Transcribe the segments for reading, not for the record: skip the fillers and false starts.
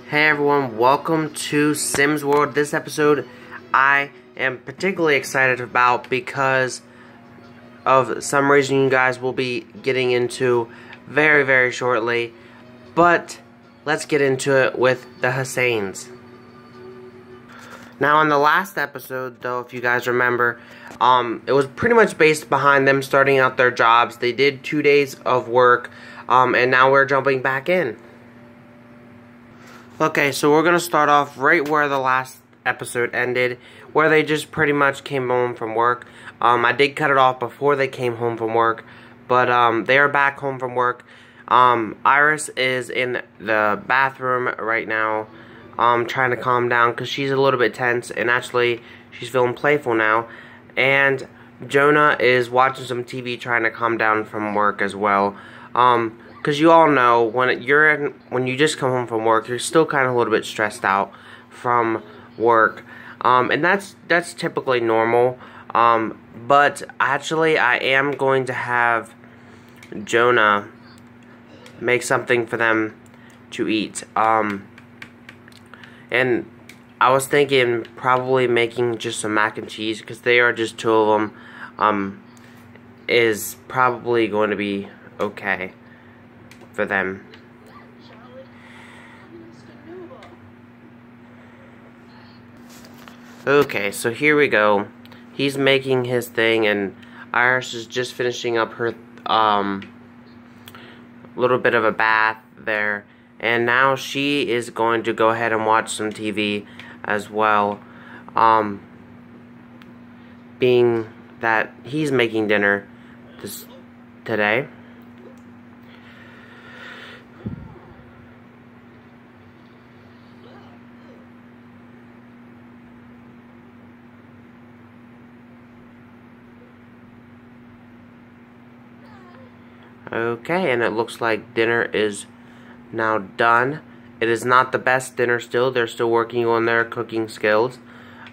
Hey everyone, welcome to Sims World. This episode I am particularly excited about because of some reason you guys will be getting into very shortly. But let's get into it with the Husseins. Now in the last episode though, if you guys remember, it was pretty much based behind them starting out their jobs. They did 2 days of work, and now we're jumping back in. Okay, so we're going to start off right where the last episode ended, where they just pretty much came home from work. I did cut it off before they came home from work, but they are back home from work. Iris is in the bathroom right now, trying to calm down because she's a little bit tense, and actually she's feeling playful now. And Jonah is watching some TV, trying to calm down from work as well. Because you all know, when you just come home from work, you're still kind of a little bit stressed out from work, and that's typically normal. But actually, I am going to have Jonah make something for them to eat. And I was thinking probably making just some mac and cheese, because they are just two of them. Is probably going to be okay for them. Okay, so here we go. He's making his thing, and Iris is just finishing up her little bit of a bath there, and now she is going to go ahead and watch some TV as well, being that he's making dinner today. Okay, and it looks like dinner is now done. It is not the best dinner still. They're still working on their cooking skills.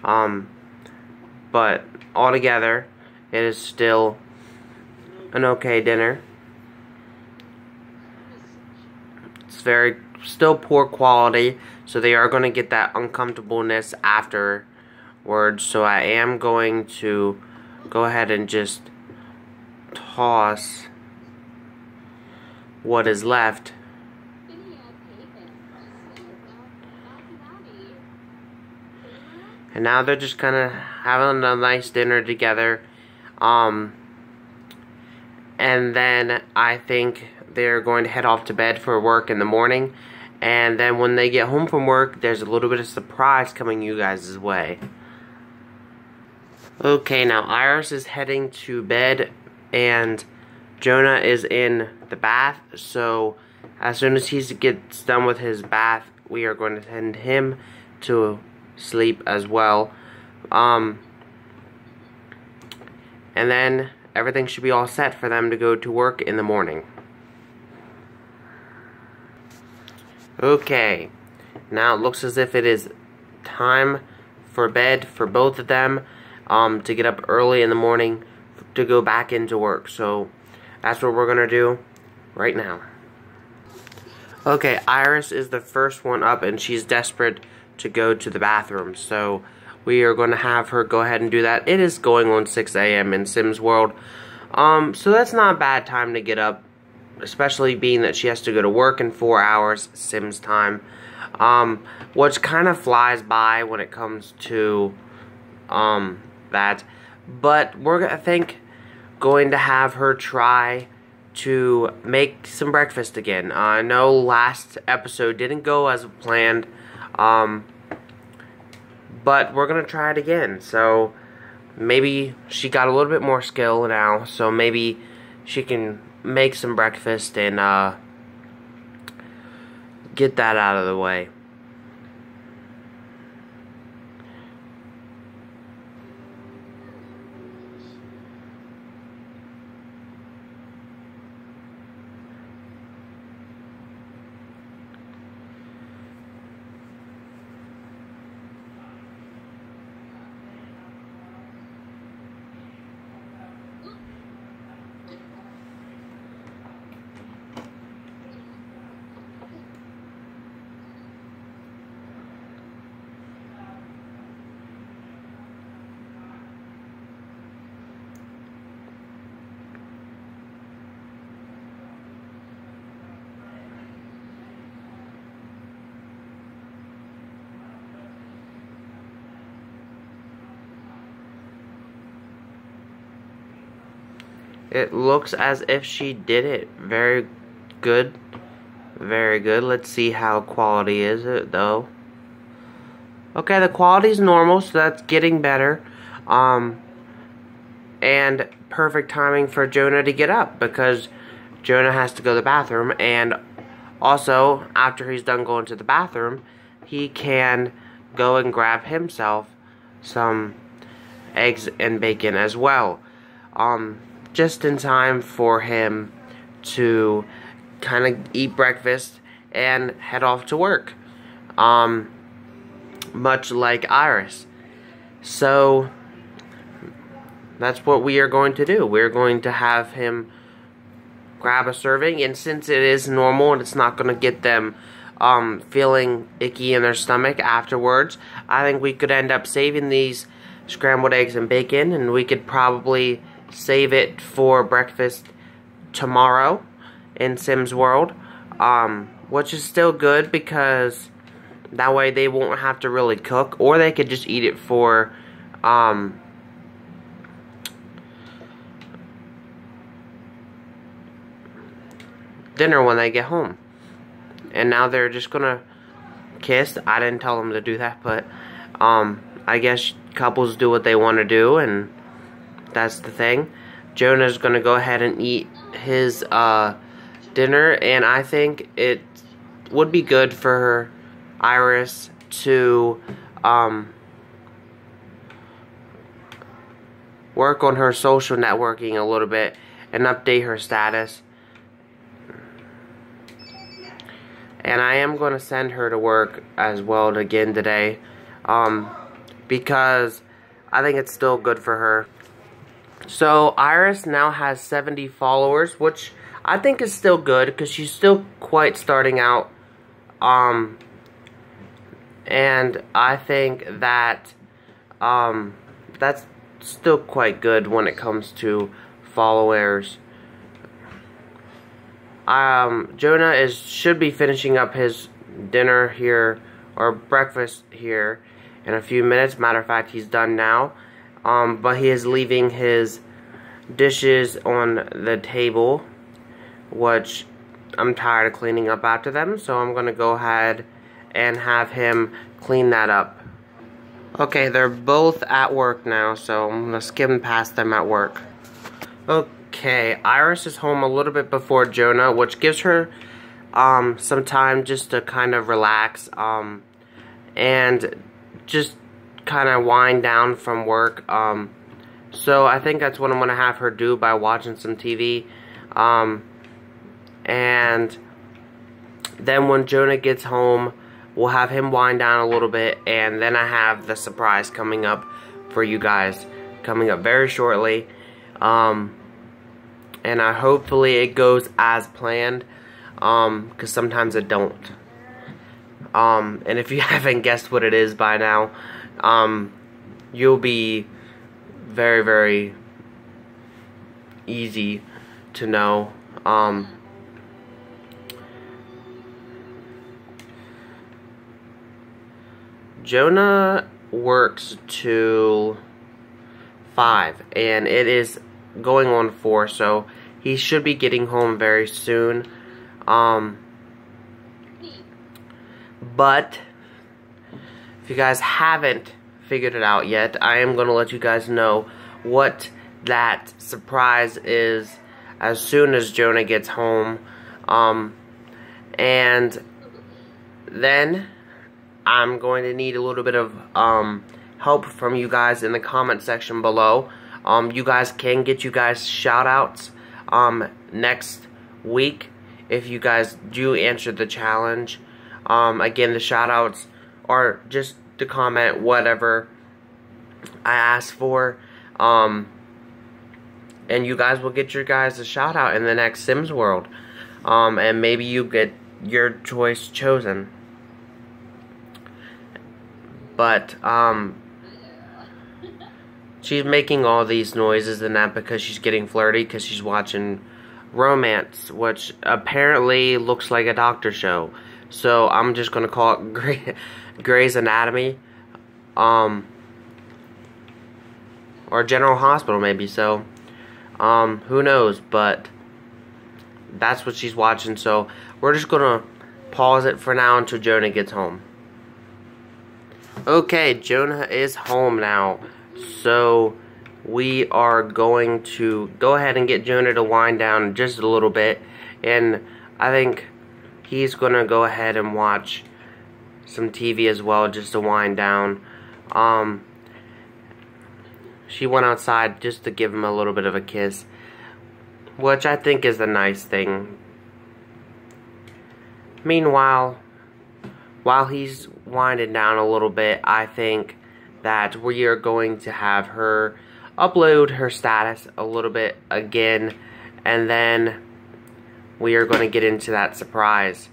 But altogether, it is still an okay dinner. It's still poor quality, so they are going to get that uncomfortableness afterwards. So I am going to go ahead and just toss what is left. And now they're just kind of having a nice dinner together. And then I think they're going to head off to bed for work in the morning. And then when they get home from work, there's a little bit of surprise coming you guys' way. Okay, now Iris is heading to bed, and Jonah is in the bath, so as soon as he gets done with his bath, we are going to send him to sleep as well. And then everything should be all set for them to go to work in the morning. Okay, now it looks as if it is time for bed for both of them, to get up early in the morning to go back into work. So that's what we're gonna do right now. Okay, Iris is the first one up, and she's desperate to go to the bathroom. So we are gonna have her go ahead and do that. It is going on 6 a.m. in Sims World. So that's not a bad time to get up, especially being that she has to go to work in 4 hours Sims time. Which kind of flies by when it comes to that. But we're, I think, going to have her try to make some breakfast again. I know last episode didn't go as planned, but we're gonna try it again. So maybe she got a little bit more skill now, so maybe she can make some breakfast and get that out of the way. It looks as if she did it. Very good. Very good. Let's see how quality is it, though. Okay, the quality's normal, so that's getting better. And perfect timing for Jonah to get up, because Jonah has to go to the bathroom, and also, after he's done going to the bathroom, he can go and grab himself some eggs and bacon as well. Just in time for him to kind of eat breakfast and head off to work. Much like Iris. So, that's what we are going to do. We're going to have him grab a serving, and since it is normal and it's not going to get them feeling icky in their stomach afterwards, I think we could end up saving these scrambled eggs and bacon, and we could probably save it for breakfast tomorrow in Sim's World, which is still good because that way they won't have to really cook, or they could just eat it for dinner when they get home. And now they're just gonna kiss. I didn't tell them to do that, but I guess couples do what they want to do, and that's the thing. Jonah's gonna go ahead and eat his dinner, and I think it would be good for Iris to work on her social networking a little bit and update her status. And I am going to send her to work as well again today, because I think it's still good for her. So Iris now has 70 followers, which I think is still good because she's still quite starting out. And I think that that's still quite good when it comes to followers. Jonah should be finishing up his dinner here, or breakfast here, in a few minutes. Matter of fact, he's done now. But he is leaving his dishes on the table, which I'm tired of cleaning up after them, so I'm going to go ahead and have him clean that up. Okay, they're both at work now, so I'm going to skim past them at work. Okay, Iris is home a little bit before Jonah, which gives her some time just to kind of relax and just kind of wind down from work. So I think that's what I'm going to have her do by watching some TV. And then when Jonah gets home, we'll have him wind down a little bit, and then I have the surprise coming up for you guys, coming up very shortly. And hopefully it goes as planned, because sometimes it don't. And if you haven't guessed what it is by now, you'll be very, very easy to know. Jonah works till 5, and it is going on 4, so he should be getting home very soon. But if you guys haven't figured it out yet, I am going to let you guys know what that surprise is as soon as Jonah gets home. And then I'm going to need a little bit of help from you guys in the comment section below. You guys can get you guys shout outs next week if you guys do answer the challenge. Again, the shout outs are just to comment whatever I ask for, and you guys will get your guys a shout out in the next Sims World, and maybe you get your choice chosen. But she's making all these noises and that because she's getting flirty, because she's watching Romance, which apparently looks like a doctor show. So I'm just gonna call it Grey's Anatomy, or General Hospital maybe. So Who knows, but that's what she's watching, so we're just gonna pause it for now until Jonah gets home. Okay, Jonah is home now, so we are going to go ahead and get Jonah to wind down just a little bit, and I think he's gonna go ahead and watch some TV as well just to wind down. She went outside just to give him a little bit of a kiss, which I think is a nice thing. Meanwhile, while he's winding down a little bit, I think that we are going to have her upload her status a little bit again, and then we are going to get into that surprise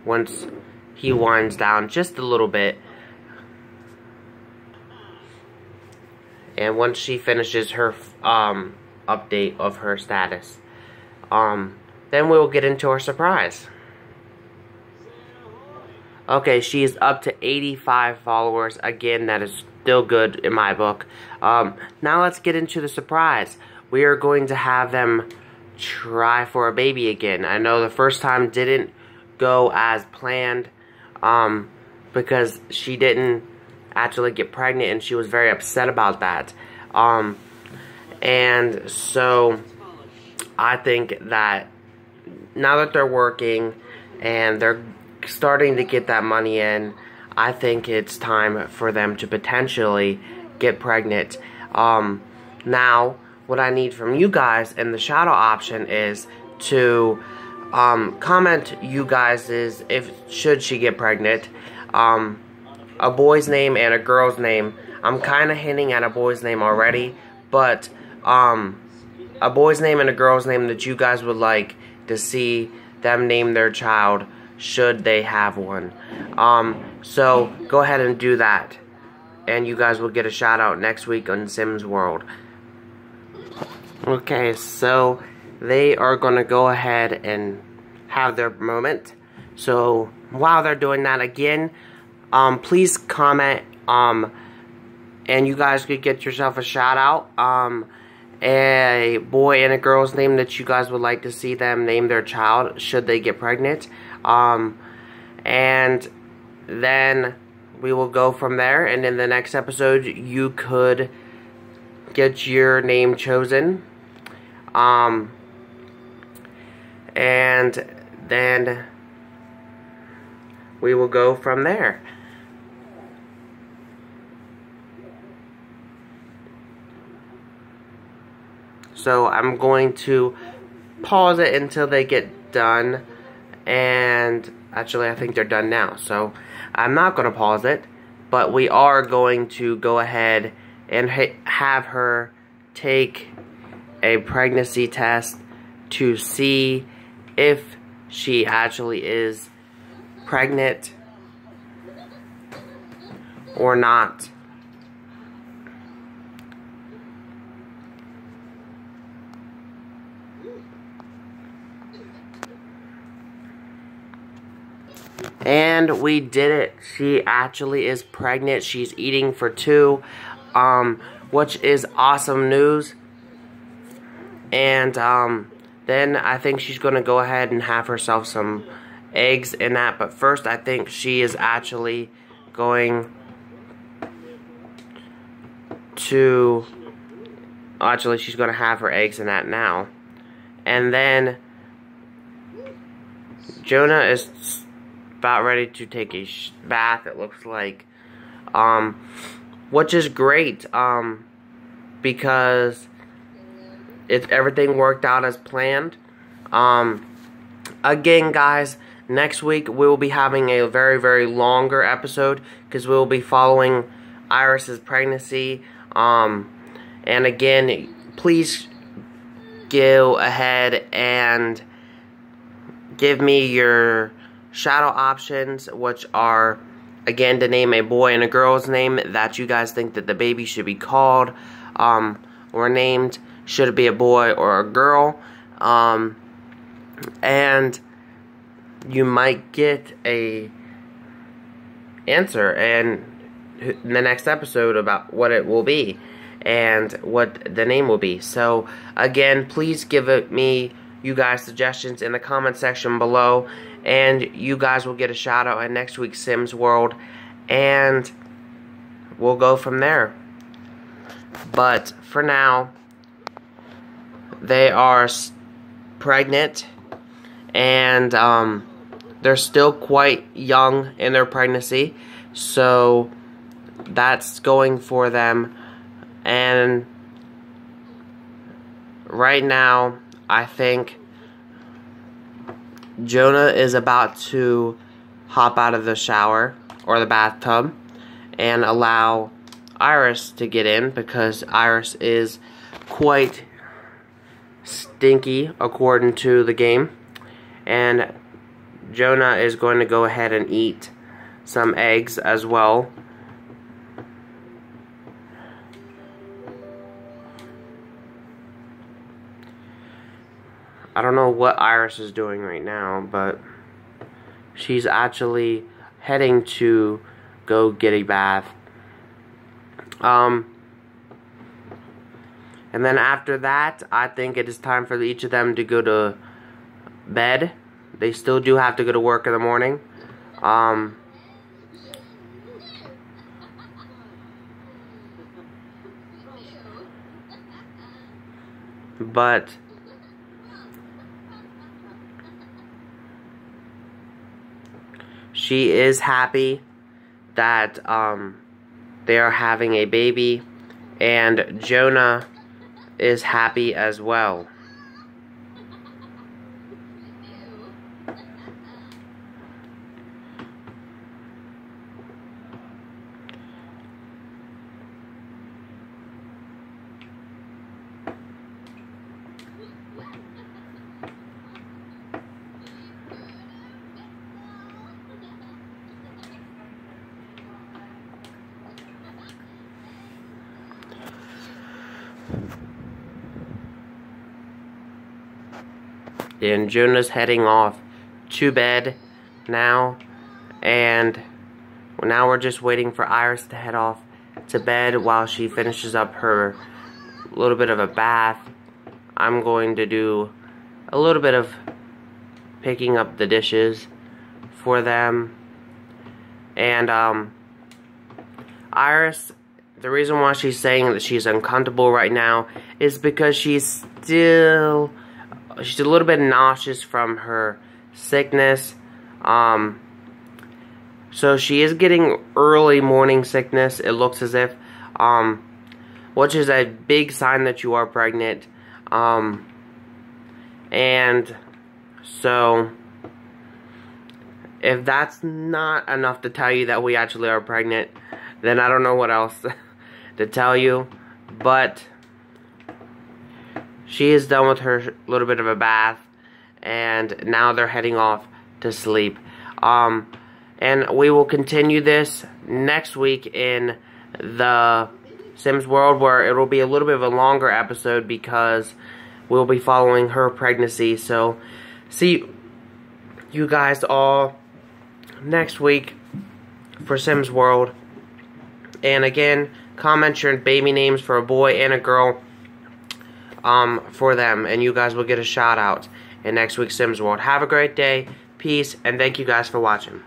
once he winds down just a little bit. And once she finishes her update of her status, then we'll get into our surprise. Okay, she is up to 85 followers. Again, that is still good in my book. Now let's get into the surprise. We are going to have them try for a baby again. I know the first time didn't go as planned, because she didn't actually get pregnant, and she was very upset about that. And so I think that now that they're working and they're starting to get that money in, I think it's time for them to potentially get pregnant. Now what I need from you guys in the shadow option is to comment you guys is if should she get pregnant, a boy's name and a girl's name. I'm kind of hinting at a boy's name already, but a boy's name and a girl's name that you guys would like to see them name their child should they have one. So go ahead and do that, and you guys will get a shout out next week on Sims World. Okay, so they are gonna go ahead and have their moment. So while they're doing that again, please comment, and you guys could get yourself a shout out, a boy and a girl's name that you guys would like to see them name their child should they get pregnant, and then we will go from there, and in the next episode you could get your name chosen, and then we will go from there. So I'm going to pause it until they get done, and actually I think they're done now, so I'm not going to pause it, but we are going to go ahead and have her take a pregnancy test to see if she actually is pregnant or not. And we did it. She actually is pregnant. She's eating for 2, which is awesome news. And then I think she's going to go ahead and have herself some eggs in that. But first, I think she is actually going to... Actually, she's going to have her eggs in that now. And then Jonah is about ready to take a bath, it looks like, which is great, because everything worked out as planned. Again, guys, next week we will be having a very, very longer episode, because we will be following Iris's pregnancy. And again, please go ahead and give me your shadow options, which are, again, to name a boy and a girl's name that you guys think that the baby should be called, or named. Should it be a boy or a girl? And you might get a answer in the next episode about what it will be. and what the name will be. So again, please give me you guys suggestions in the comment section below, and you guys will get a shout out at next week's Sims World, and we'll go from there. But for now, they are pregnant, and they're still quite young in their pregnancy, so that's going for them. And right now, I think Jonah is about to hop out of the shower or the bathtub and allow Iris to get in, because Iris is quite stinky according to the game. And Jonah is going to go ahead and eat some eggs as well. I don't know what Iris is doing right now, but she's actually heading to go get a bath. And then after that, I think it is time for each of them to go to bed. They still do have to go to work in the morning. But she is happy that they are having a baby, and Jonah is happy as well. And Jonah's heading off to bed now, and now we're just waiting for Iris to head off to bed while she finishes up her little bit of a bath. I'm going to do a little bit of picking up the dishes for them. And Iris, the reason why she's saying that she's uncomfortable right now is because she's a little bit nauseous from her sickness. So she is getting early morning sickness, it looks as if, which is a big sign that you are pregnant. And so if that's not enough to tell you that we actually are pregnant, then I don't know what else to tell you. But she is done with her little bit of a bath, and now they're heading off to sleep. And we will continue this next week in the Sims World, where it will be a little bit of a longer episode because we'll be following her pregnancy. So, see you guys all next week for Sims World. And again, comment your baby names for a boy and a girl for them, and you guys will get a shout out in next week's Sims World. Have a great day, peace, and thank you guys for watching.